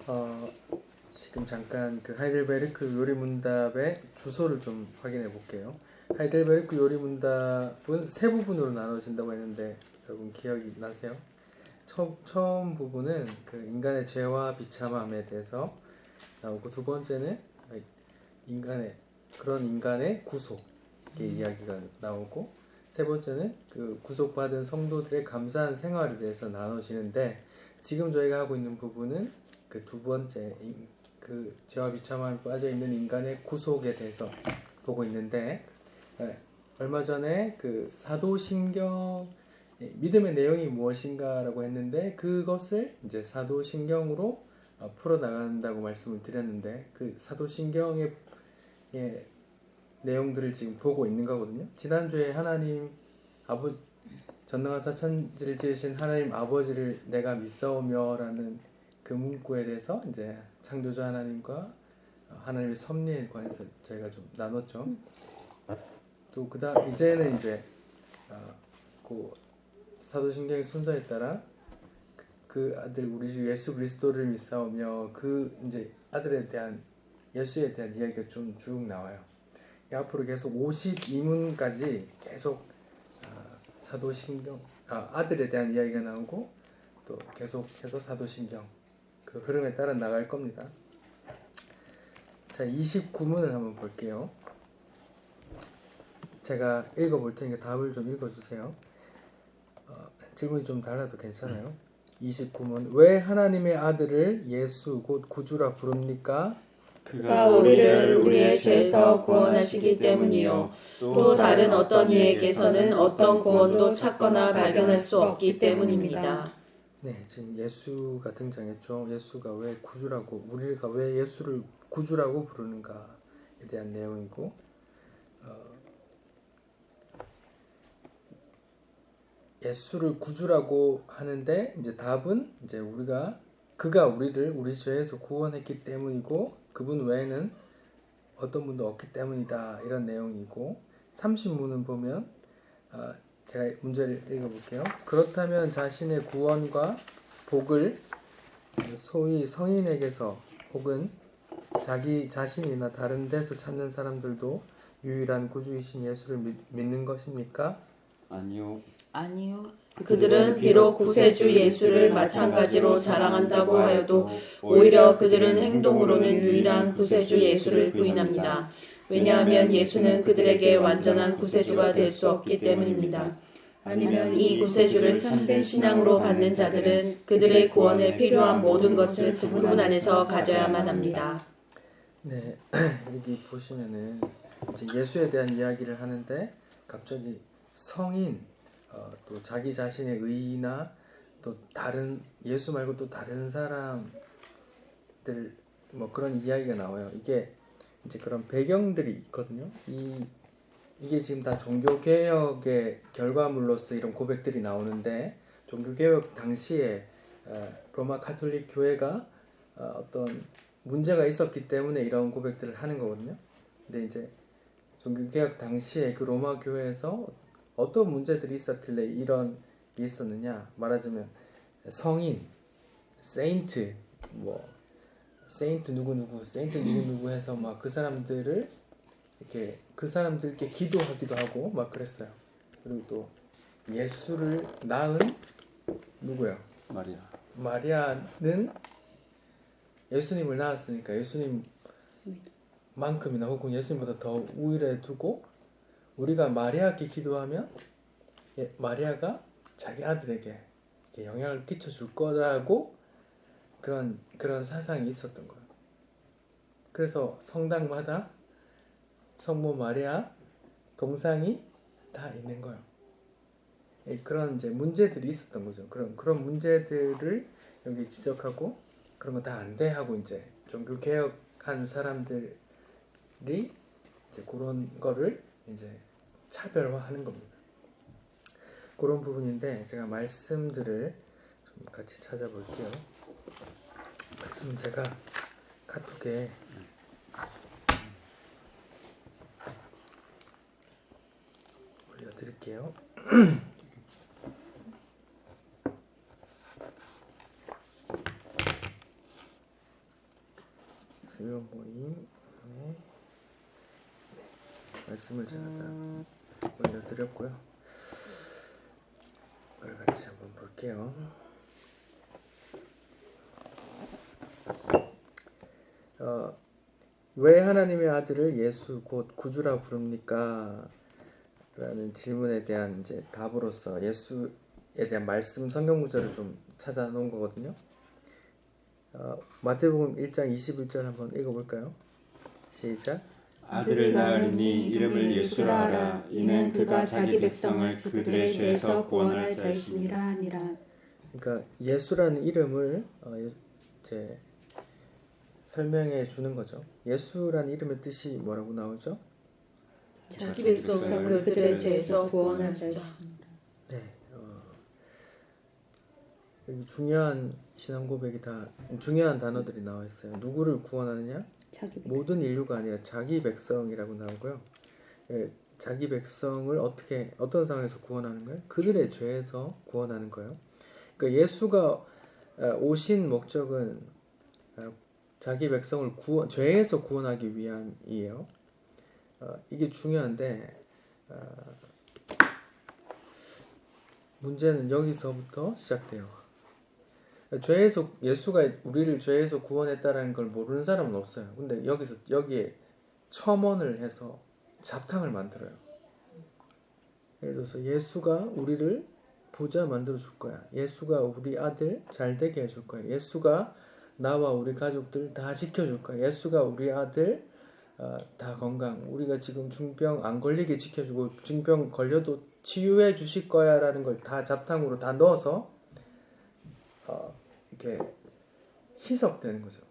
어, 지금 잠깐 그 하이델베르크 요리문답의 주소를 좀 확인해 볼게요. 하이델베르크 요리문답은 세 부분으로 나눠진다고 했는데 여러분 기억이 나세요? 처음 부분은 그 인간의 죄와 비참함에 대해서 나오고, 두 번째는 그런 인간의 구속의 이야기가 나오고, 세 번째는 그 구속받은 성도들의 감사한 생활에 대해서 나눠지는데, 지금 저희가 하고 있는 부분은 그 두 번째 그 죄와 비참함에 빠져 있는 인간의 구속에 대해서 보고 있는데, 얼마 전에 그 사도신경 믿음의 내용이 무엇인가라고 했는데, 그것을 이제 사도신경으로 풀어 나간다고 말씀을 드렸는데, 그 사도신경의 내용들을 지금 보고 있는 거거든요. 지난주에 하나님 아버지, 전능하사 천지를 지으신 하나님 아버지를 내가 믿사오며라는 그 문구에 대해서 이제 창조주 하나님과 하나님의 섭리에 관해서 저희가 좀 나눴죠. 또 그다음 이제는 이제 그 사도신경의 순서에 따라 그 아들 우리 주 예수 그리스도를 믿사오며, 그 이제 아들에 대한, 예수에 대한 이야기가 좀 쭉 나와요. 앞으로 계속 52문까지 계속 사도신경, 아들에 대한 이야기가 나오고, 또 계속해서 사도신경 그 흐름에 따라 나갈 겁니다. 자, 29문을 한번 볼게요. 제가 읽어볼 테니까 답을 좀 읽어주세요. 질문이 좀 달라도 괜찮아요. 29문. 왜 하나님의 아들을 예수 곧 구주라 부릅니까? 그가 우리를 우리의 죄에서 구원하시기 때문이요. 또 다른 어떤 이에게서는 어떤 구원도 찾거나 발견할 수 없기 때문입니다. 네, 지금 예수가 등장했죠. 예수가 왜 구주라고, 우리가 왜 예수를 구주라고 부르는가에 대한 내용이고, 예수를 구주라고 하는데 이제 답은 이제 그가 우리를 우리 죄에서 구원했기 때문이고, 그분 외에는 어떤 분도 없기 때문이다, 이런 내용이고, 30문은 보면 제가 문제를 읽어볼게요. 그렇다면 자신의 구원과 복을 소위 성인에게서 혹은 자기 자신이나 다른 데서 찾는 사람들도 유일한 구주이신 예수를 믿는 것입니까? 아니요. 그들은 비록 구세주 예수를 마찬가지로 자랑한다고 하여도 오히려 그들은 행동으로는 유일한 구세주 예수를 부인합니다. 왜냐하면 예수는 그들에게 완전한 구세주가 될 수 없기 때문입니다. 아니면 이 구세주를 참된 신앙으로 받는 자들은 그들의 구원에 필요한 모든 것을 그분 안에서 가져야만 합니다. 네, 여기 보시면은 이제 예수에 대한 이야기를 하는데, 갑자기 성인, 또 자기 자신의 의의나 또 다른 예수 말고 또 다른 사람들, 뭐 그런 이야기가 나와요. 이게 이제 그런 배경들이 있거든요. 이게 지금 다 종교개혁의 결과물로서 이런 고백들이 나오는데, 종교개혁 당시에 로마 가톨릭 교회가 어떤 문제가 있었기 때문에 이런 고백들을 하는 거거든요. 근데 이제 종교개혁 당시에 그 로마 교회에서 어떤 문제들이 있었길래 이런 게 있었느냐, 말하자면 성인, 세인트, 뭐 세인트 누구누구 해서 막 그 사람들을 이렇게 그 사람들께 기도하기도 하고 막 그랬어요. 그리고 또 예수를 낳은 누구요? 마리아는 예수님을 낳았으니까 예수님만큼이나 혹은 예수님보다 더 우위에 두고, 우리가 마리아께 기도하면 마리아가 자기 아들에게 영향을 끼쳐줄 거라고, 그런 사상이 있었던 거예요. 그래서 성당마다 성모 마리아 동상이 다 있는 거예요. 그런 이제 문제들이 있었던 거죠. 그런 문제들을 여기 지적하고, 그런 거 다 안 돼 하고 이제 종교 개혁한 사람들이 이제 그런 거를 이제 차별화하는 겁니다. 그런 부분인데, 제가 말씀들을 좀 같이 찾아볼게요. 말씀 제가 카톡에 올려드릴게요. 교회 모임에 말씀을 제가 다 올려드렸고요. 그걸 같이 한번 볼게요. 왜 하나님의 아들을 예수 곧 구주라 부릅니까? 라는 질문에 대한 이제 답으로서 예수에 대한 말씀 성경 구절을 좀 찾아 놓은 거거든요. 마태복음 1장 21절 한번 읽어볼까요? 시작. 아들을 낳으리니 이름을 예수라 하라. 이는 그가 자기 백성을 그들의 죄에서 구원할 자이시니라 하니라. 그러니까 예수라는 이름을 이제 설명해 주는 거죠. 예수라는 이름의 뜻이 뭐라고 나오죠? 자기 백성을 그들의 죄에서 구원할 자. 네. 여기 중요한 신앙 고백이 다 중요한 단어들이 나와 있어요. 누구를 구원하느냐? 모든 인류가 아니라 자기 백성이라고 나오고요. 자기 백성을 어떤 상황에서 구원하는 거예요? 그들의 죄에서 구원하는 거예요. 그러니까 예수가 오신 목적은 자기 백성을 죄에서 구원하기 위함이에요. 이게 중요한데 문제는 여기서부터 시작돼요. 예수가 우리를 죄에서 구원했다라는 걸 모르는 사람은 없어요. 근데 여기에 첨언을 해서 잡탕을 만들어요. 예를 들어서 예수가 우리를 부자 만들어 줄 거야. 예수가 우리 아들 잘 되게 해줄 거야. 예수가 나와 우리 가족들 다 지켜줄 거야. 예수가 우리 아들 다 건강, 우리가 지금 중병 안 걸리게 지켜주고 중병 걸려도 치유해 주실 거야 라는 걸 다 잡탕으로 다 넣어서 이렇게 희석되는 거죠.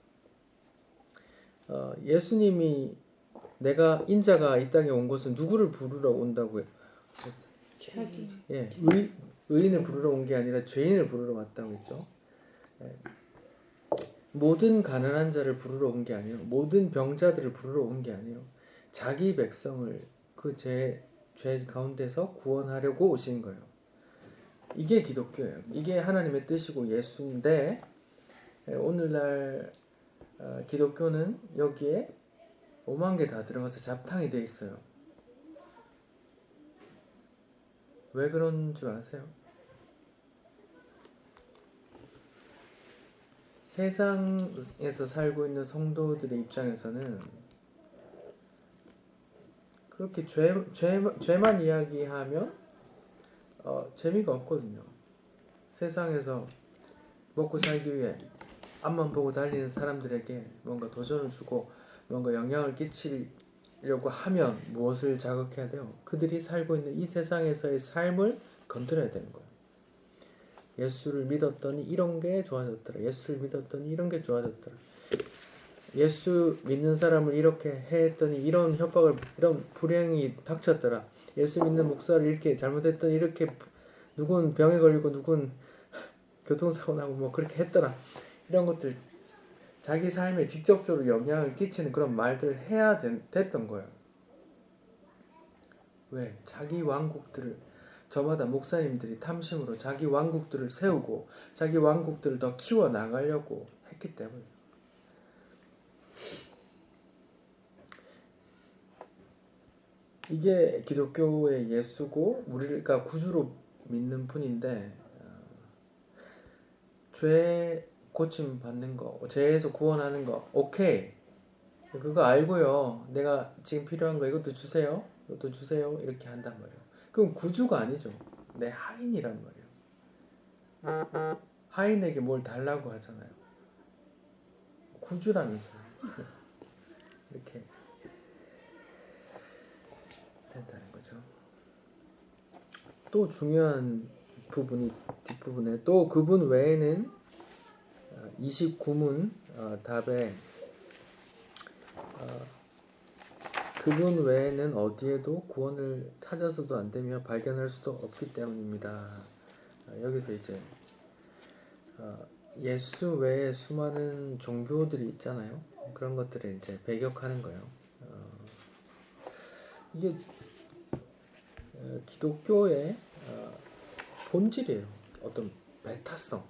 예수님이 내가 인자가 이 땅에 온 것은 누구를 부르러 온다고 했어요? 예, 의인을 부르러 온 게 아니라 죄인을 부르러 왔다고 했죠. 예. 모든 가난한 자를 부르러 온 게 아니에요. 모든 병자들을 부르러 온 게 아니에요. 자기 백성을 그 죄 가운데서 구원하려고 오신 거예요. 이게 기독교예요. 이게 하나님의 뜻이고 예수인데 오늘날 기독교는 여기에 오만 개 다 들어가서 잡탕이 돼 있어요. 왜 그런 줄 아세요? 세상에서 살고 있는 성도들의 입장에서는 그렇게 죄만 이야기하면 재미가 없거든요. 세상에서 먹고 살기 위해 앞만 보고 달리는 사람들에게 뭔가 도전을 주고 뭔가 영향을 끼치려고 하면 무엇을 자극해야 돼요? 그들이 살고 있는 이 세상에서의 삶을 건드려야 되는 거예요. 예수를 믿었더니 이런 게 좋아졌더라. 예수를 믿었더니 이런 게 좋아졌더라. 예수 믿는 사람을 이렇게 했더니 이런 협박을, 이런 불행이 닥쳤더라. 예수 믿는 목사를 이렇게 잘못했더니 이렇게 누군 병에 걸리고 누군 교통사고 나고 뭐 그렇게 했더라. 이런 것들 자기 삶에 직접적으로 영향을 끼치는 그런 말들을 해야 됐던 거예요. 왜? 자기 왕국들을 저마다 목사님들이 탐심으로 자기 왕국들을 세우고 자기 왕국들을 더 키워나가려고 했기 때문에 이게 기독교의 예수고 우리가 구주로 믿는 분인데 죄 고침 받는 거, 죄에서 구원하는 거 오케이 그거 알고요. 내가 지금 필요한 거 이것도 주세요. 이것도 주세요. 이렇게 한단 말이에요. 그럼 구주가 아니죠. 내 하인이란 말이에요. 하인에게 뭘 달라고 하잖아요. 구주라면서요. 이렇게 된다는 거죠. 또 중요한 부분이 뒷부분에 또 그분 외에는 29문 답에 그분 외에는 어디에도 구원을 찾아서도 안 되며 발견할 수도 없기 때문입니다. 여기서 이제 예수 외에 수많은 종교들이 있잖아요. 그런 것들을 이제 배격하는 거예요. 이게 기독교의 본질이에요. 어떤 배타성.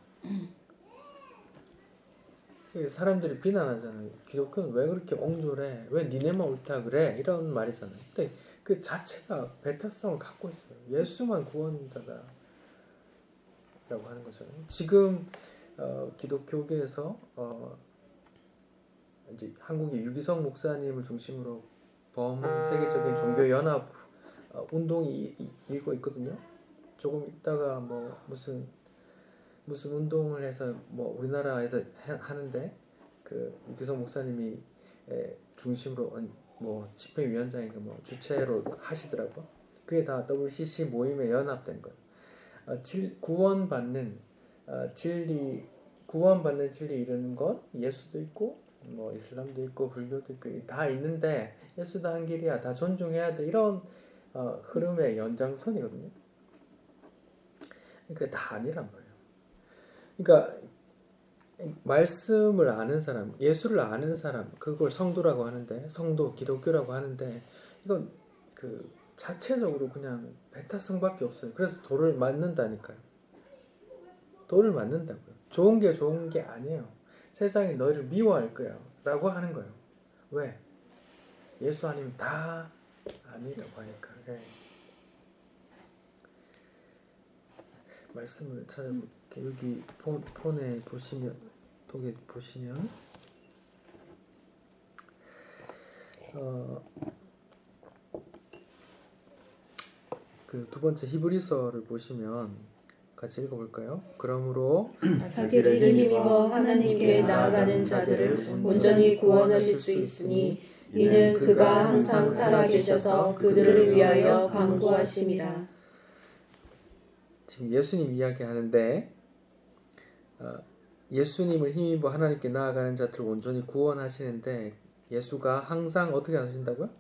사람들이 비난하잖아요. 기독교는 왜 그렇게 옹졸해? 왜 니네만 옳다 그래? 이런 말이잖아요. 근데 그 자체가 배타성을 갖고 있어요. 예수만 구원자다 라고 하는 거잖아요. 지금 기독교계에서 이제 한국의 유기성 목사님을 중심으로 범세계적인 종교연합 운동이 일고 있거든요. 조금 있다가 뭐 무슨 운동을 해서 뭐 우리나라에서 하는데 그 유기성 목사님이 중심으로 뭐 집행위원장인가 뭐 주체로 하시더라고. 그게 다 WCC 모임에 연합된 거예요. 구원받는 진리 이루는 것 예수도 있고 뭐 이슬람도 있고 불교도 있고 다 있는데 예수도 한 길이야. 다 존중해야 돼. 이런 흐름의 연장선이거든요. 그러니까 다 아니란 말이에요. 그러니까 말씀을 아는 사람, 예수를 아는 사람, 그걸 성도라고 하는데, 성도, 기독교라고 하는데, 이건 그 자체적으로 그냥 배타성밖에 없어요. 그래서 돌을 맞는다니까요. 돌을 맞는다고요. 좋은 게 아니에요. 세상이 너희를 미워할 거야 라고 하는 거예요. 왜? 예수 아니면 다 아니라고 하니까. 네. 말씀을 찾아볼게요. 여기 폰에 보시면 독에 보시면 그 두 번째 히브리서를 보시면 같이 읽어볼까요? 그러므로 자기를 힘입어 하나님께 나아가는 자들을 온전히 구원하실 수 있으니 이는 그가 항상 살아계셔서 그들을 위하여 간구하심이라. 지금 예수님 이야기하는데 예수님을 힘입어 하나님께 나아가는 자들을 온전히 구원하시는데 예수가 항상 어떻게 하신다고요?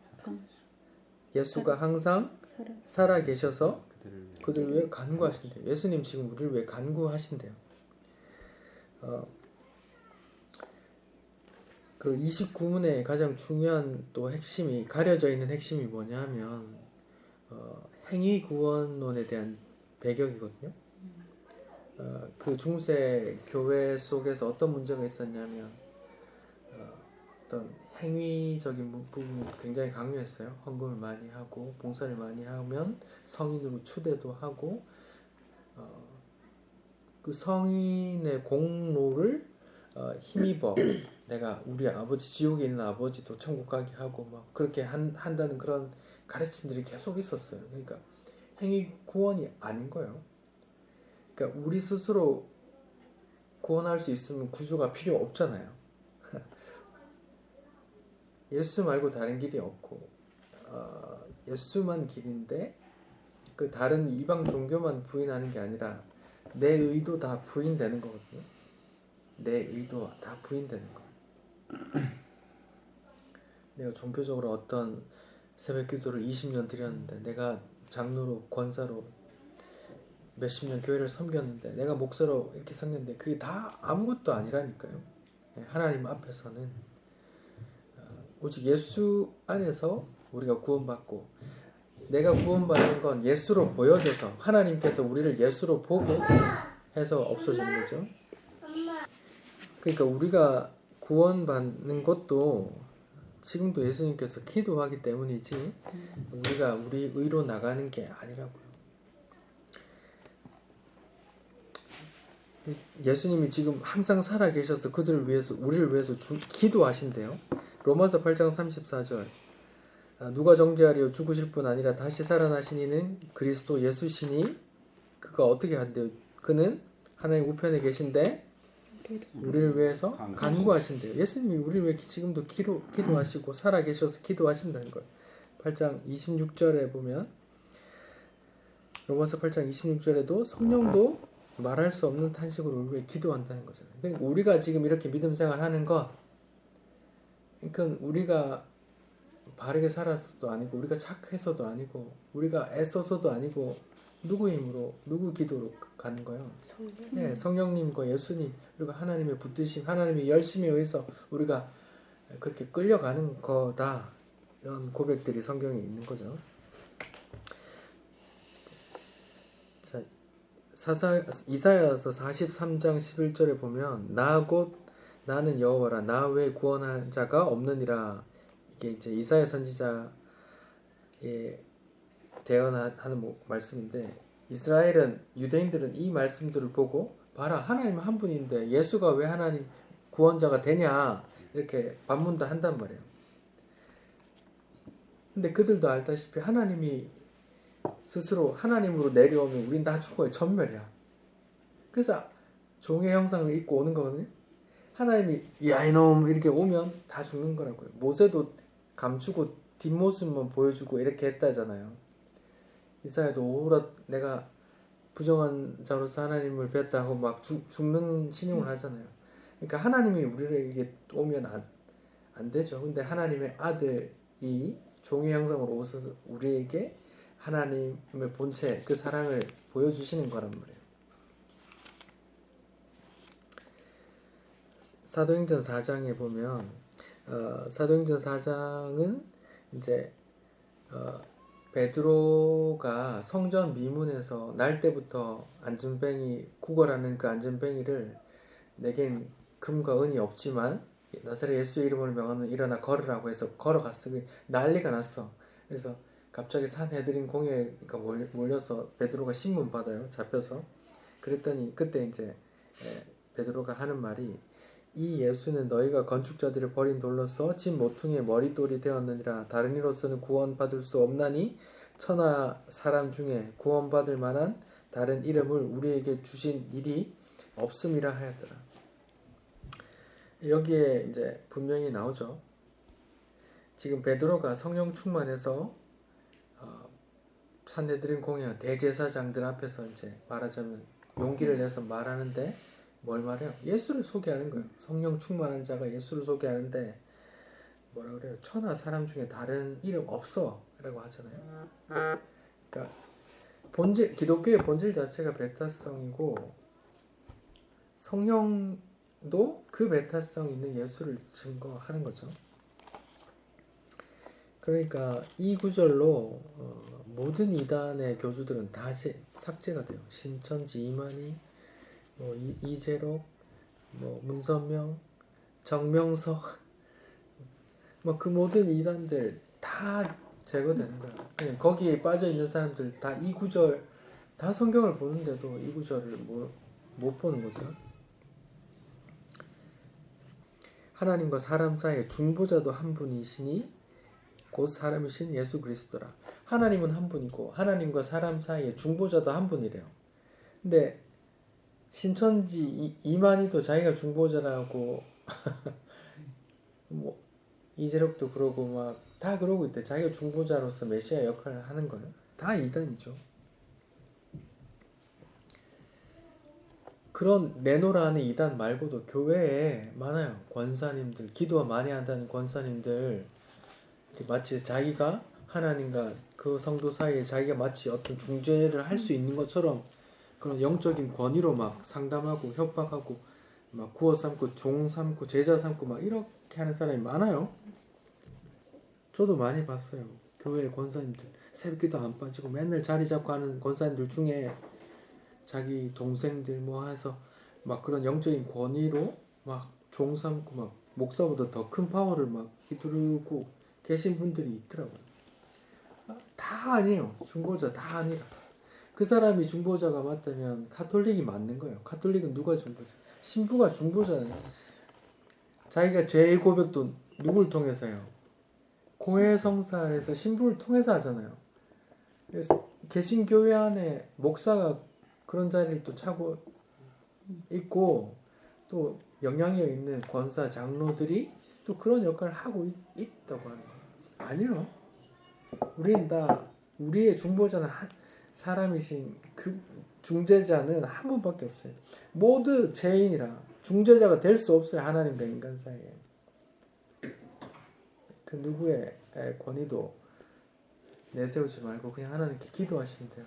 예수가 항상 살아계셔서 그들을 위해 간구하신대요. 예수님 지금 우리를 위해 간구하신대요. 그 29문의 가장 중요한 또 핵심이 가려져 있는 핵심이 뭐냐면 행위 구원론에 대한 배경이거든요. 그 중세 교회 속에서 어떤 문제가 있었냐면 어떤 행위적인 부분이 굉장히 강요했어요. 헌금을 많이 하고 봉사를 많이 하면 성인으로 추대도 하고 그 성인의 공로를 힘입어 내가 우리 아버지 지옥에 있는 아버지도 천국 가게 하고 막 그렇게 한다는 그런 가르침들이 계속 있었어요. 그러니까 행위 구원이 아닌 거예요. 그러니까 우리 스스로 구원할 수 있으면 구주가 필요 없잖아요. 예수 말고 다른 길이 없고 예수만 길인데 그 다른 이방 종교만 부인하는 게 아니라 내 의도 다 부인되는 거거든요. 내 의도 다 부인되는 거예요. 내가 종교적으로 어떤 새벽 기도를 20년 드렸는데 내가 장로로 권사로 몇십 년 교회를 섬겼는데 내가 목사로 이렇게 섬겼는데 그게 다 아무것도 아니라니까요. 하나님 앞에서는 오직 예수 안에서 우리가 구원받고 내가 구원받는 건 예수로 보여져서 하나님께서 우리를 예수로 보고 해서 없어지는 거죠. 그러니까 우리가 구원받는 것도 지금도 예수님께서 기도하기 때문이지 우리가 우리 의로 나가는 게 아니라고요. 예수님이 지금 항상 살아계셔서 그들을 위해서 우리를 위해서 기도하신대요. 로마서 8장 34절 누가 정죄하리요 죽으실 뿐 아니라 다시 살아나신 이는 그리스도 예수시니 그가 어떻게 한대요? 그는 하나님 우편에 계신데 우리를 위해서 간구하신대요. 예수님이 우리를 위해 지금도 기도하시고 살아계셔서 기도하신다는 거예요. 8장 26절에 보면 로마서 8장 26절에도 성령도 말할 수 없는 탄식으로 우리를 위해 기도한다는 거잖아요. 그러니까 우리가 지금 이렇게 믿음 생활하는 것 그러니까 우리가 바르게 살아서도 아니고 우리가 착해서도 아니고 우리가 애써서도 아니고 누구 힘으로 누구 기도로 가는 거예요? 네, 성령님과 예수님 그리고 하나님의 붙드신 하나님의 열심에 의해서 우리가 그렇게 끌려가는 거다. 이런 고백들이 성경에 있는 거죠. 자, 이사야서 43장 11절에 보면 나 곧 나는 여호와라 나 외 구원할 자가 없느니라. 이게 이제 이사야 선지자의 대언하는 말씀인데 이스라엘은 유대인들은 이 말씀들을 보고 봐라 하나님 한 분인데 예수가 왜 하나님 구원자가 되냐 이렇게 반문도 한단 말이에요. 근데 그들도 알다시피 하나님이 스스로 하나님으로 내려오면 우린 다 죽어요. 전멸이야. 그래서 종의 형상을 입고 오는 거거든요. 하나님이 야 이놈 이렇게 오면 다 죽는 거라고요. 모세도 감추고 뒷모습만 보여주고 이렇게 했다잖아요. 이사야도 오히려 내가 부정한 자로서 하나님을 뵀다 하고 막 죽는 신용을 하잖아요. 그러니까 하나님이 우리에게 오면 안 되죠. 근데 하나님의 아들이 종의 형상으로 오셔서 우리에게 하나님의 본체 그 사랑을 보여주시는 거란 말이에요. 사도행전 4장에 보면 사도행전 4장은 이제 베드로가 성전 미문에서 날 때부터 안전뱅이 구걸하는 그 안전뱅이를 내겐 금과 은이 없지만 나사렛 예수의 이름으로 명하는 일어나 걸으라고 해서 걸어갔어. 난리가 났어. 그래서 갑자기 산헤드린 공회가 몰려서 베드로가 신문 받아요. 잡혀서. 그랬더니 그때 이제 베드로가 하는 말이 이 예수는 너희가 건축자들이 버린 돌로서 진 모퉁이의 머릿돌이 되었느니라. 다른 이로서는 구원받을 수 없나니 천하 사람 중에 구원받을 만한 다른 이름을 우리에게 주신 일이 없음이라 하였더라. 여기에 이제 분명히 나오죠. 지금 베드로가 성령 충만해서 산헤드린 공회 대제사장들 앞에서 이제 말하자면 용기를 내서 말하는데 뭘 말해요? 예수를 소개하는 거예요. 성령 충만한 자가 예수를 소개하는데 뭐라 그래요? 천하 사람 중에 다른 이름 없어 라고 하잖아요. 그러니까 기독교의 본질 자체가 배타성이고 성령도 그 배타성 있는 예수를 증거하는 거죠. 그러니까 이 구절로 모든 이단의 교주들은 다 삭제가 돼요. 신천지 이만희, 이재록, 문선명, 정명석, 그 모든 이단들 다 제거되는 거야. 그냥 거기에 빠져 있는 사람들 다 이 구절, 다 성경을 보는데도 이 구절을 못 보는 거죠. 하나님과 사람 사이의 중보자도 한 분이시니 곧 사람이신 예수 그리스도라. 하나님은 한 분이고 하나님과 사람 사이의 중보자도 한 분이래요. 근데 신천지 이만희도 자기가 중보자라고 이재록도 그러고 막 다 그러고 있대. 자기가 중보자로서 메시아 역할을 하는 거예요. 다 이단이죠. 그런 내노라는 이단 말고도 교회에 많아요. 권사님들, 기도 많이 한다는 권사님들, 마치 자기가 하나님과 그 성도 사이에 자기가 마치 어떤 중재를 할 수 있는 것처럼 그런 영적인 권위로 막 상담하고 협박하고 막 구워 삼고 종 삼고 제자 삼고 막 이렇게 하는 사람이 많아요. 저도 많이 봤어요. 교회 권사님들 새벽기도 안 빠지고 맨날 자리 잡고 하는 권사님들 중에 자기 동생들 해서 막 그런 영적인 권위로 막 종 삼고 막 목사보다 더 큰 파워를 막 휘두르고 계신 분들이 있더라고요. 다 아니에요. 중보자 다 아니라. 그 사람이 중보자가 맞다면 가톨릭이 맞는 거예요. 가톨릭은 누가 중보자? 신부가 중보자예요. 자기가 죄의 고백도 누굴 통해서 해요? 고해성사에서 신부를 통해서 하잖아요. 그래서 개신교회 안에 목사가 그런 자리를 또 차고 있고 또 영향력 있는 권사 장로들이 또 그런 역할을 하고 있다고 하는 거예요. 아니요. 우리는 다 우리의 중보자는 한 사람이신 그 중재자는 한 분밖에 없어요. 모두 죄인이라 중재자가 될 수 없어요. 하나님과 인간 사이에. 그 누구의 권위도 내세우지 말고 그냥 하나님께 기도하시면 돼요.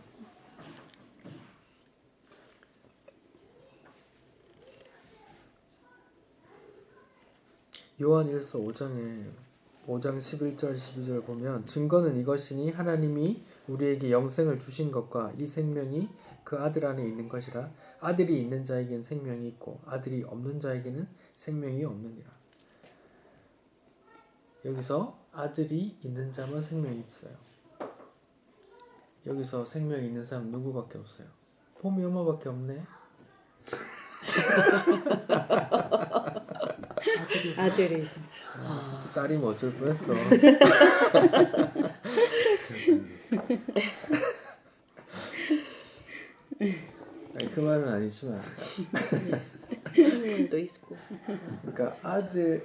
요한 1서 5장에 5장 11절 12절 보면 증거는 이것이니 하나님이 우리에게 영생을 주신 것과 이 생명이 그 아들 안에 있는 것이라. 아들이 있는 자에게는 생명이 있고 아들이 없는 자에게는 생명이 없느니라. 여기서 아들이 있는 자만 생명이 있어요. 여기서 생명이 있는 사람 누구밖에 없어요? 봄이 엄마밖에 없네. 아들이 있어. 딸이 뭐 어쩔 뻔했어. 아니, 그 말은 아니지만 생명도 있고. 그러니까 아들이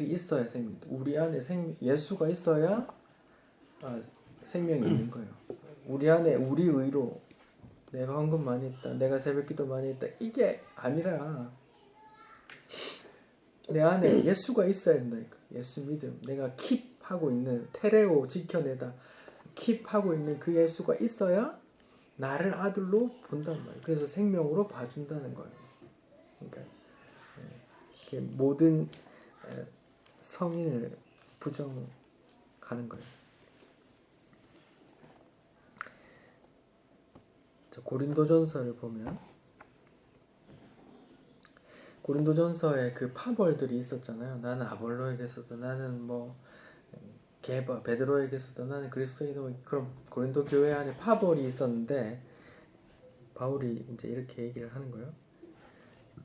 있어야 생명. 우리 안에 예수가 있어야 생명이 있는 거예요. 우리 안에 우리 의로 내가 헌금 많이 했다, 내가 새벽기도 많이 했다, 이게 아니라 내 안에 예수가 있어야 된다니까. 예수 믿음, 내가 킵하고 있는 테레오 지켜내다 킵하고 있는 그 예수가 있어야 나를 아들로 본단 말이에요. 그래서 생명으로 봐준다는 거예요. 그러니까 모든 성인을 부정하는 거예요. 고린도전서를 보면 고린도전서에 그 파벌들이 있었잖아요. 나는 아볼로에게서도, 나는 뭐 베드로에게서도, 나는 그리스도인이고. 그럼 고린도 교회 안에 파벌이 있었는데 바울이 이제 이렇게 얘기를 하는 거예요.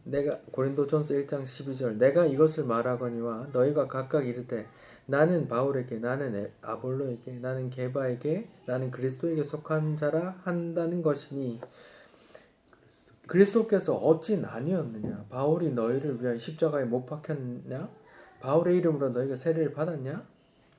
내가 고린도전서 1장 12절 내가 이것을 말하거니와 너희가 각각 이르되 나는 바울에게, 나는 아볼로에게, 나는 게바에게, 나는 그리스도에게 속한 자라 한다는 것이니 그리스도께서 어찌 나뉘었느냐? 바울이 너희를 위하여 십자가에 못 박혔냐? 바울의 이름으로 너희가 세례를 받았냐?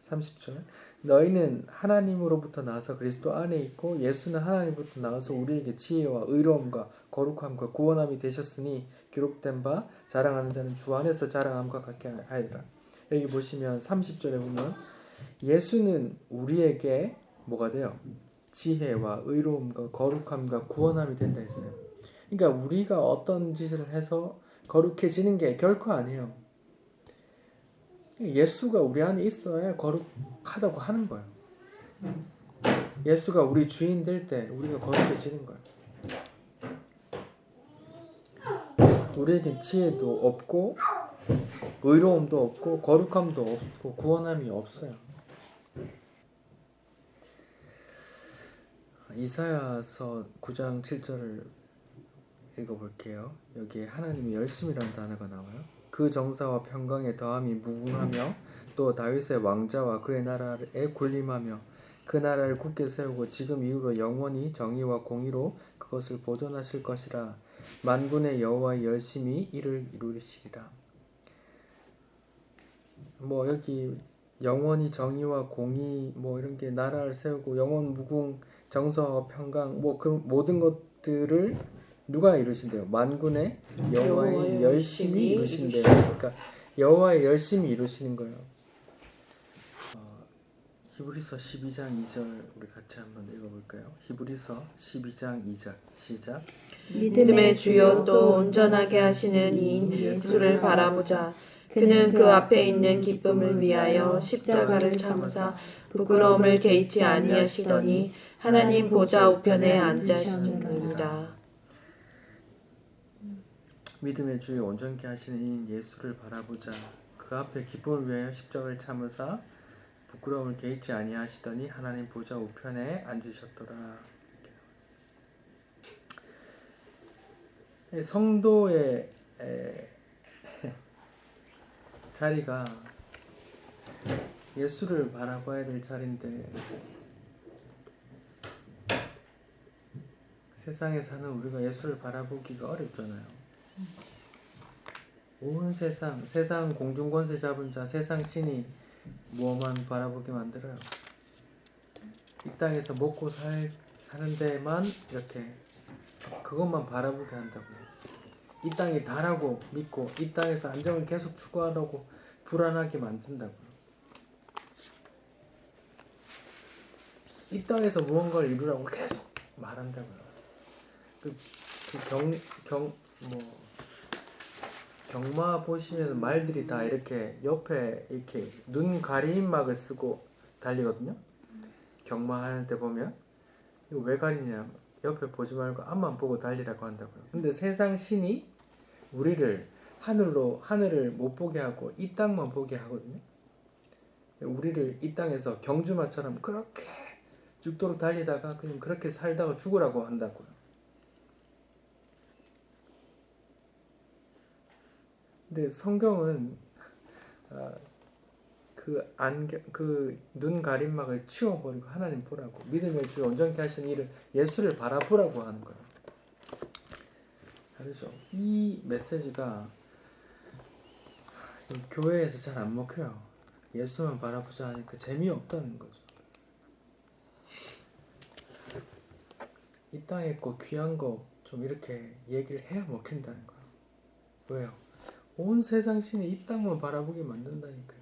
30절 너희는 하나님으로부터 나와서 그리스도 안에 있고 예수는 하나님으로부터 나와서 우리에게 지혜와 의로움과 거룩함과 구원함이 되셨으니 기록된 바 자랑하는 자는 주 안에서 자랑함과 같게 하리라. 여기 보시면 30절에 보면 예수는 우리에게 뭐가 돼요? 지혜와 의로움과 거룩함과 구원함이 된다 했어요. 그러니까 우리가 어떤 짓을 해서 거룩해지는 게 결코 아니에요. 예수가 우리 안에 있어야 거룩하다고 하는 거예요. 예수가 우리 주인 될 때 우리가 거룩해지는 거예요. 우리에겐 지혜도 없고 의로움도 없고 거룩함도 없고 구원함이 없어요. 이사야서 9장 7절을 읽어볼게요. 여기에 하나님의 열심이라는 단어가 나와요. 그 정사와 평강의 더함이 무궁하며 또 다윗의 왕자와 그의 나라에 군림하며 그 나라를 굳게 세우고 지금 이후로 영원히 정의와 공의로 그것을 보존하실 것이라. 만군의 여호와의 열심이 이를 이루시리라. 뭐 여기 영원히 정의와 공의 뭐 이런 게 나라를 세우고 영원 무궁 정서와 평강 뭐 그런 모든 것들을 누가 이루신대요? 만군의 여호와의 열심히 이루신대요. 그러니까 여호와의 열심히 이루시는 거예요. 히브리서 12장 2절 우리 같이 한번 읽어볼까요? 히브리서 12장 2절 시작. 믿음의 주요 또 온전하게 하시는 이인 예수를 바라보자. 그는 그 앞에 있는 기쁨을 위하여 십자가를 참으사 부끄러움을 개의치 아니하시더니 하나님 보좌 우편에 앉으시느니라. 믿음의 주요 온전케 하시는 이인 예수를 바라보자. 그 앞에 기쁨을 위하여 십자가를 참으사 부끄러움을 개의치 아니하시더니 하나님 보좌 우편에 앉으셨더라. 성도의 자리가 예수를 바라봐야 될 자리인데 세상에 사는 우리가 예수를 바라보기가 어렵잖아요. 온 세상 공중권세 잡은 자, 세상 신이 무엇만 바라보게 만들어요? 이 땅에서 먹고 사는 데만 이렇게 그것만 바라보게 한다고요. 이 땅이 다라고 믿고 이 땅에서 안정을 계속 추구하려고 불안하게 만든다고요. 이 땅에서 무언가를 이루라고 계속 말한다고요. 경마 보시면 말들이 다 이렇게 옆에 이렇게 눈 가림막을 쓰고 달리거든요. 경마하는 때 보면 이거 왜 가리냐? 옆에 보지 말고 앞만 보고 달리라고 한다고요. 근데 세상 신이 우리를 하늘을 못 보게 하고 이 땅만 보게 하거든요. 우리를 이 땅에서 경주마처럼 그렇게 죽도록 달리다가 그냥 그렇게 살다가 죽으라고 한다고요. 근데 성경은 그 눈 가림막을 치워버리고 하나님 보라고, 믿음의 주 온전케 하신 이를 예수를 바라보라고 하는 거예요. 다르죠. 이 메시지가 교회에서 잘 안 먹혀요. 예수만 바라보자 하니까 재미없다는 거죠. 이 땅에 있고 귀한 거 좀 이렇게 얘기를 해야 먹힌다는 거예요. 왜요? 온 세상 신이 이 땅만 바라보게 만든다니까요.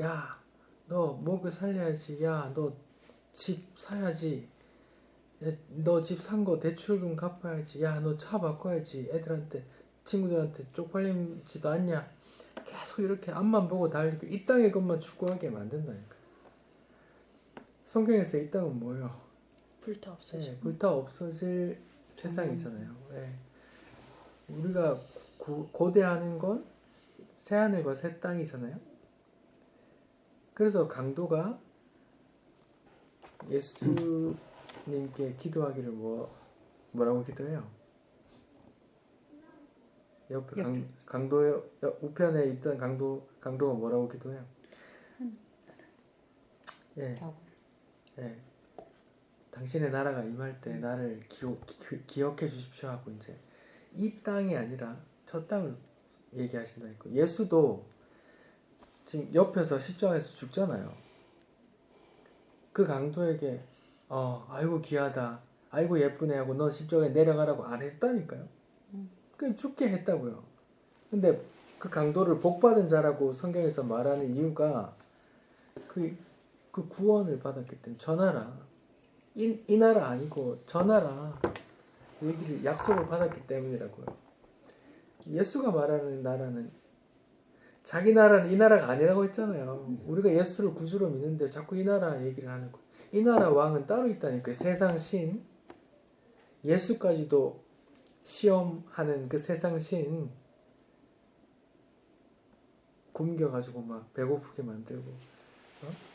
야, 너 먹여 살려야지. 야, 너 집 사야지. 너 집 산 거 대출금 갚아야지. 야, 너 차 바꿔야지. 애들한테, 친구들한테 쪽팔리지도 않냐. 계속 이렇게 앞만 보고 달리고 이 땅의 것만 추구하게 만든다니까. 성경에서 이 땅은 뭐예요? 불타 없어져. 네, 불타 없어질 세상이잖아요. 네. 우리가 고대하는 건 새하늘과 새 땅이잖아요. 그래서 강도가 예수님께 기도하기를 뭐라고 기도해요? 옆에 강도의 우편에 있던 강도가 뭐라고 기도해요? 예, 예. 당신의 나라가 임할 때 나를 기억해 주십시오 하고 이제 이 땅이 아니라 저 땅을 얘기하신다니까. 예수도 지금 옆에서 십자가에서 죽잖아요. 그 강도에게 아이고 귀하다, 아이고 예쁘네 하고 너 십자가에 내려가라고 안 했다니까요. 그냥 죽게 했다고요. 근데 그 강도를 복받은 자라고 성경에서 말하는 이유가 그 구원을 받았기 때문에 저 나라, 이 나라 아니고 저 나라 얘기를 약속을 받았기 때문이라고요. 예수가 말하는 나라는 자기 나라는 이 나라가 아니라고 했잖아요. 우리가 예수를 구주로 믿는데 자꾸 이 나라 얘기를 하는 거예요. 이 나라 왕은 따로 있다니까요. 세상 신, 예수까지도 시험하는 그 세상 신 굶겨가지고 막 배고프게 만들고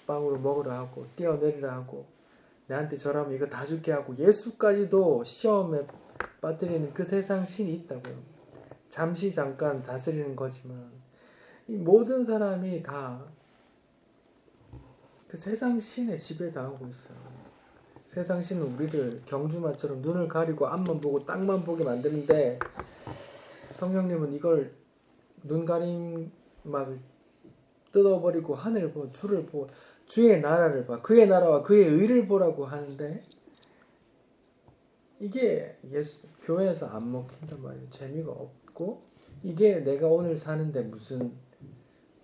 빵으로 먹으라 하고 뛰어내리라 하고 내한테 절하면 이거 다 줄게 하고 예수까지도 시험에 빠뜨리는 그 세상 신이 있다고요. 잠시 잠깐 다스리는 거지만 이 모든 사람이 다 그 세상 신의 지배 당하고 있어요. 세상 신은 우리를 경주마처럼 눈을 가리고 앞만 보고 땅만 보게 만드는데 성령님은 이걸 눈 가림막을 뜯어버리고 하늘을 보고 주를 보고 주의 나라를 봐, 그의 나라와 그의 의를 보라고 하는데 이게 교회에서 안 먹힌단 말이에요. 재미가 없고 이게 내가 오늘 사는데 무슨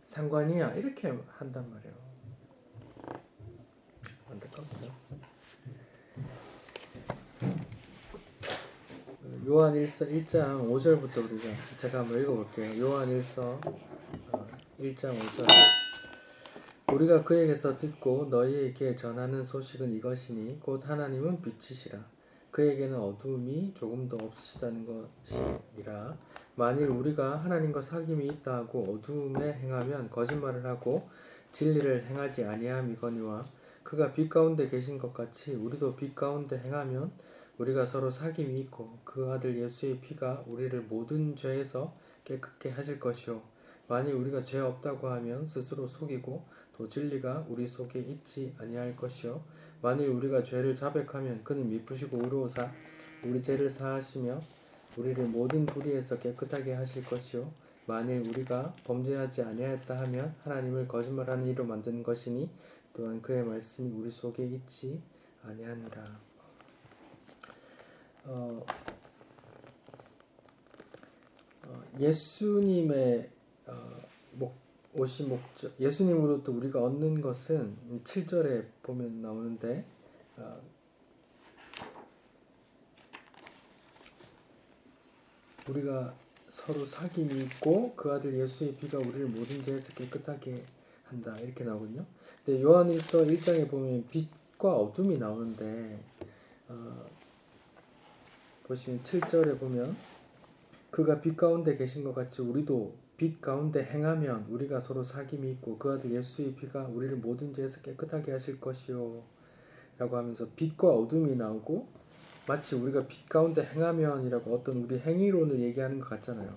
상관이야 이렇게 한단 말이에요. 안타깝죠. 요한일서 1장 5절부터 제가 한번 읽어볼게요. 요한일서 1장 5절. 우리가 그에게서 듣고 너희에게 전하는 소식은 이것이니 곧 하나님은 빛이시라. 그에게는 어두움이 조금도 없으시다는 것이니라. 만일 우리가 하나님과 사귐이 있다 하고 어두움에 행하면 거짓말을 하고 진리를 행하지 아니함이거니와 그가 빛 가운데 계신 것 같이 우리도 빛 가운데 행하면 우리가 서로 사귐이 있고 그 아들 예수의 피가 우리를 모든 죄에서 깨끗게 하실 것이요 만일 우리가 죄 없다고 하면 스스로 속이고 또 진리가 우리 속에 있지 아니할 것이요 만일 우리가 죄를 자백하면 그는 미쁘시고 의로우사 우리 죄를 사하시며 우리를 모든 불의에서 깨끗하게 하실 것이요 만일 우리가 범죄하지 아니하였다 하면 하나님을 거짓말하는 이로 만드는 것이니 또한 그의 말씀이 우리 속에 있지 아니하니라. 예수님의 오신 목적, 예수님으로부터 우리가 얻는 것은 7절에 보면 나오는데 우리가 서로 사귐이 있고 그 아들 예수의 피가 우리를 모든 죄에서 깨끗하게 한다 이렇게 나오거든요. 근데 요한일서 1장에 보면 빛과 어둠이 나오는데 보시면 7절에 보면 그가 빛 가운데 계신 것 같이 우리도 빛 가운데 행하면 우리가 서로 사귐이 있고 그 아들 예수의 피가 우리를 모든 죄에서 깨끗하게 하실 것이요 라고 하면서 빛과 어둠이 나오고 마치 우리가 빛 가운데 행하면이라고 어떤 우리 행위론을 얘기하는 것 같잖아요.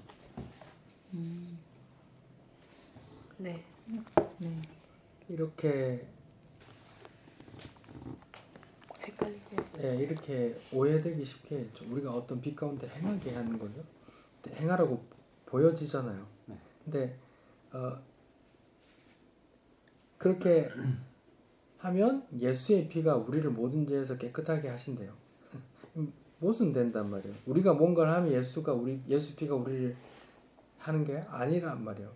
네. 이렇게 헷갈리고. 이렇게 오해되기 쉽게 좀 우리가 어떤 빛 가운데 행하게 하는 거죠. 근데 행하라고 보여지잖아요. 네. 근데 그렇게 하면 예수의 피가 우리를 모든 죄에서 깨끗하게 하신대요. 무슨 된단 말이에요. 우리가 뭔가를 하면 예수 피가 우리를 하는 게 아니란 말이에요.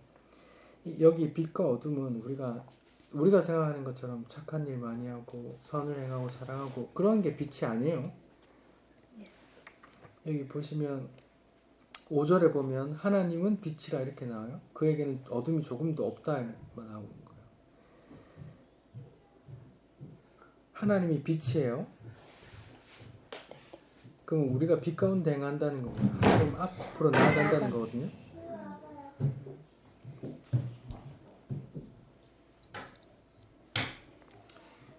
여기 빛과 어둠은 우리가 생각하는 것처럼 착한 일 많이 하고 선을 행하고 사랑하고 그런 게 빛이 아니에요. 여기 보시면 5절에 보면 하나님은 빛이라 이렇게 나와요. 그에게는 어둠이 조금도 없다 나오는 거예요. 하나님이 빛이에요. 그럼 우리가 빛 가운데 행한다는 거고요. 하나님 앞으로 나아간다는 거거든요.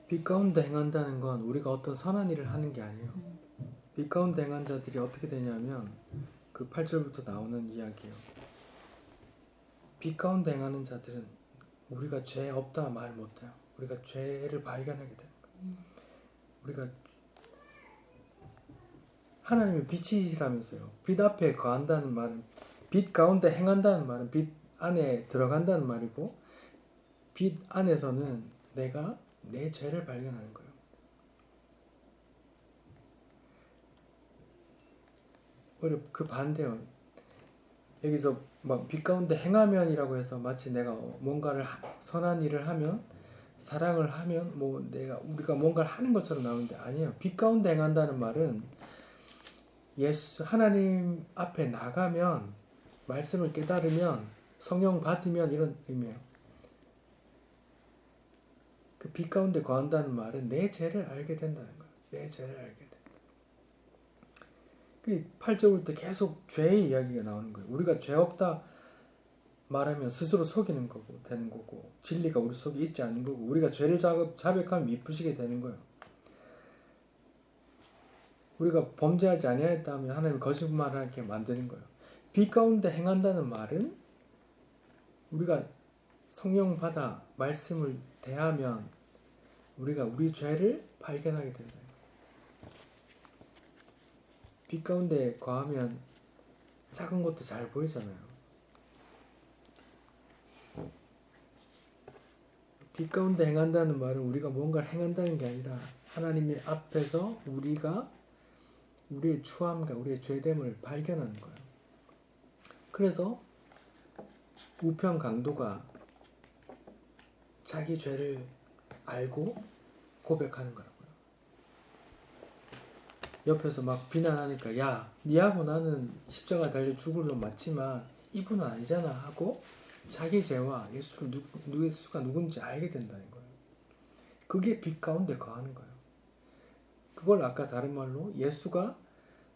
빛 가운데 행한다는 건 우리가 어떤 선한 일을 하는 게 아니에요. 빛 가운데 행한 자들이 어떻게 되냐면 그 8절부터 나오는 이야기예요. 빛 가운데 행하는 자들은 우리가 죄 없다 말 못해요. 우리가 죄를 발견하게 되는 거예요. 우리가 하나님의 빛이시라면서요. 빛 앞에 거한다는 말은 빛 가운데 행한다는 말은 빛 안에 들어간다는 말이고 빛 안에서는 내가 내 죄를 발견하는 거예요. 오히려 그 반대요. 여기서 막 빛 가운데 행하면이라고 해서 마치 내가 뭔가를 선한 일을 하면 사랑을 하면 뭐 우리가 뭔가를 하는 것처럼 나오는데 아니에요. 빛 가운데 행한다는 말은 하나님 앞에 나가면 말씀을 깨달으면 성령 받으면 이런 의미예요. 그 빛 가운데 거한다는 말은 내 죄를 알게 된다는 거예요. 내 죄를 알게 된다. 그 8절부터 계속 죄의 이야기가 나오는 거예요. 우리가 죄 없다 말하면 스스로 속이는 거고 되는 거고 진리가 우리 속에 있지 않는 거고 우리가 죄를 자백하면 미쁘시게 되는 거예요. 우리가 범죄하지 아니하였다면 하나님 거짓말하게 만드는 거예요. 빛 가운데 행한다는 말은 우리가 성령 받아 말씀을 대하면 우리가 우리 죄를 발견하게 된다. 빛 가운데 거하면 작은 것도 잘 보이잖아요. 빛 가운데 행한다는 말은 우리가 뭔가를 행한다는 게 아니라 하나님의 앞에서 우리가 우리의 추함과 우리의 죄됨을 발견하는 거예요. 그래서 우편 강도가 자기 죄를 알고 고백하는 거라고요. 옆에서 막 비난하니까 야, 니하고 나는 십자가 달려 죽을 놈 맞지만 이분은 아니잖아 하고 자기 죄와 예수가 누군지 알게 된다는 거예요. 그게 빛 가운데 거하는 거예요. 그걸 아까 다른 말로 예수가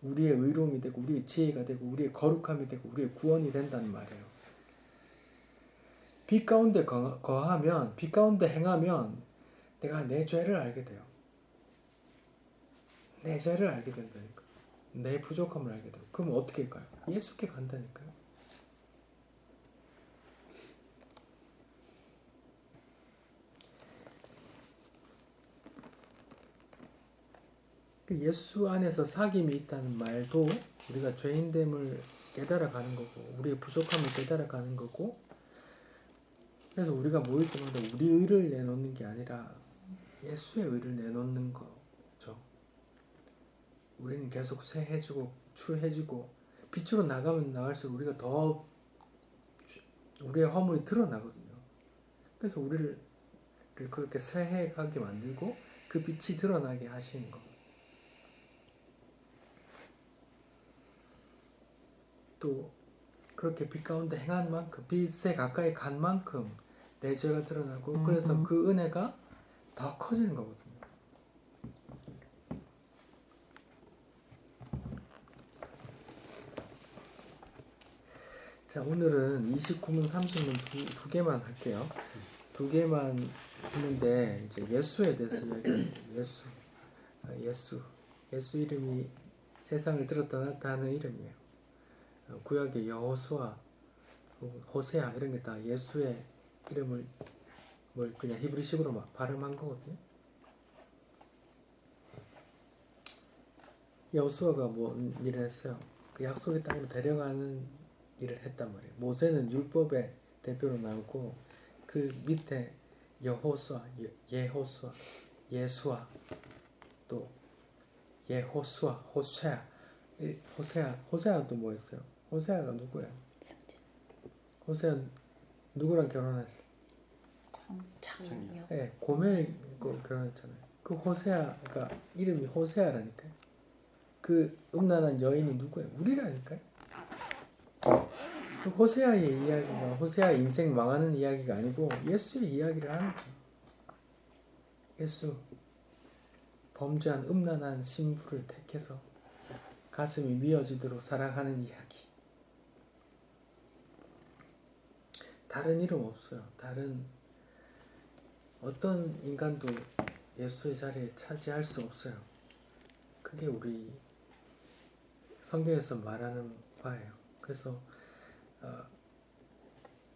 우리의 의로움이 되고 우리의 지혜가 되고 우리의 거룩함이 되고 우리의 구원이 된다는 말이에요. 빛 가운데 거하면 빛 가운데 행하면 내가 내 죄를 알게 돼요. 내 죄를 알게 된다니까. 내 부족함을 알게 돼요. 그럼 어떻게 할까요? 예수께 간다니까요. 예수 안에서 사귐이 있다는 말도 우리가 죄인됨을 깨달아가는 거고 우리의 부족함을 깨달아가는 거고 그래서 우리가 모일 때마다 우리 의를 내놓는 게 아니라 예수의 의를 내놓는 거죠. 우리는 계속 쇠해지고 추해지고 빛으로 나가면 나갈수록 우리가 더 우리의 허물이 드러나거든요. 그래서 우리를 그렇게 쇠해가게 만들고 그 빛이 드러나게 하시는 거. 또 그렇게 빛 가운데 행한 만큼, 빛에 가까이 간 만큼 내 죄가 드러나고 그래서 그 은혜가 더 커지는 거거든요. 자, 오늘은 29문, 30문 두 개만 할게요. 두 개만 했는데 이제 예수에 대해서 이야기합니다. 예수 이름이 세상을 들었다 놨다 하는 이름이에요. 구약의 여호수아, 호세아 이런 게 다 예수의 이름을 뭘 그냥 히브리식으로 막 발음한 거거든요. 여호수아가 뭔 일을 했어요? 그 약속의 땅으로 데려가는 일을 했단 말이에요. 모세는 율법의 대표로 나오고 그 밑에 여호수아, 예호수아, 예수아, 또 예호수아, 호세아는 또 뭐였어요? 호세아가 누구예요? 호세아 누구랑 결혼했어? 창이요. 네, 고멜과 결혼했잖아요. 그 호세아가 이름이 호세아라니까요. 그 음란한 여인이 누구예요? 우리라니까요. 그 호세아의 이야기가 호세아 인생 망하는 이야기가 아니고 예수의 이야기를 하는 거예요. 예수 범죄한 음란한 신부를 택해서 가슴이 미어지도록 사랑하는 이야기. 다른 이름 없어요. 다른 어떤 인간도 예수의 자리에 차지할 수 없어요. 그게 우리 성경에서 말하는 바예요. 그래서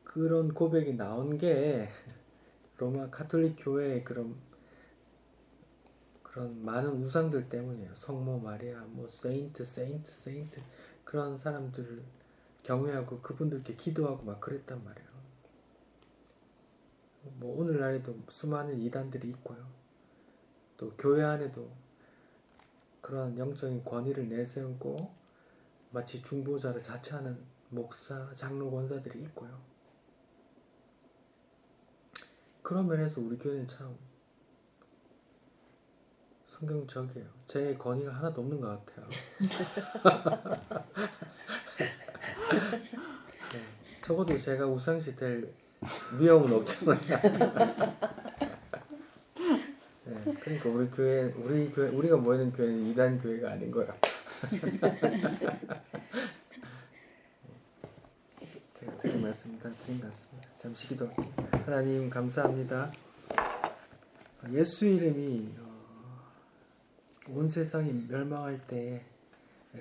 그런 고백이 나온 게 로마 가톨릭 교회의 그런 많은 우상들 때문이에요. 성모 마리아, 뭐 세인트 그런 사람들을 경외하고 그분들께 기도하고 막 그랬단 말이에요. 뭐 오늘날에도 수많은 이단들이 있고요. 또 교회 안에도 그런 영적인 권위를 내세우고 마치 중보자를 자처하는 목사, 장로, 권사들이 있고요. 그런 면에서 우리 교회는 참 성경적이에요. 제 권위가 하나도 없는 것 같아요. 네, 적어도 제가 우상시 될 위험은 없잖아요. 네, 그러니까 우리가 모이는 교회는 이단 교회가 아닌 거예요. 제가 드린 말씀 다 드린 것 같습니다. 잠시 기도할게요. 하나님 감사합니다. 예수 이름이 온 세상이 멸망할 때에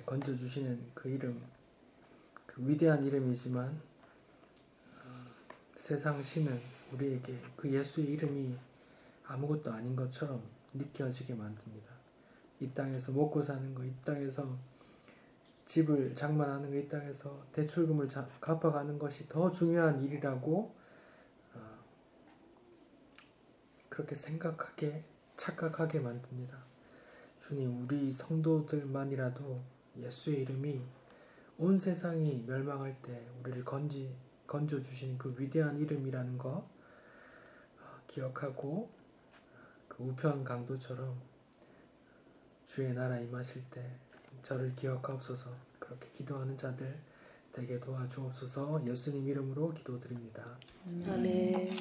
건져주시는 그 이름, 그 위대한 이름이지만 세상 신은 우리에게 그 예수의 이름이 아무것도 아닌 것처럼 느껴지게 만듭니다. 이 땅에서 먹고 사는 거, 이 땅에서 집을 장만하는 거, 이 땅에서 대출금을 갚아가는 것이 더 중요한 일이라고 그렇게 생각하게, 착각하게 만듭니다. 주님, 우리 성도들만이라도 예수의 이름이 온 세상이 멸망할 때 우리를 건져주시는 그 위대한 이름이라는 거 기억하고 그 우편 강도처럼 주의 나라 임하실 때 저를 기억하옵소서. 그렇게 기도하는 자들 되게 도와주옵소서. 예수님 이름으로 기도드립니다. 아멘.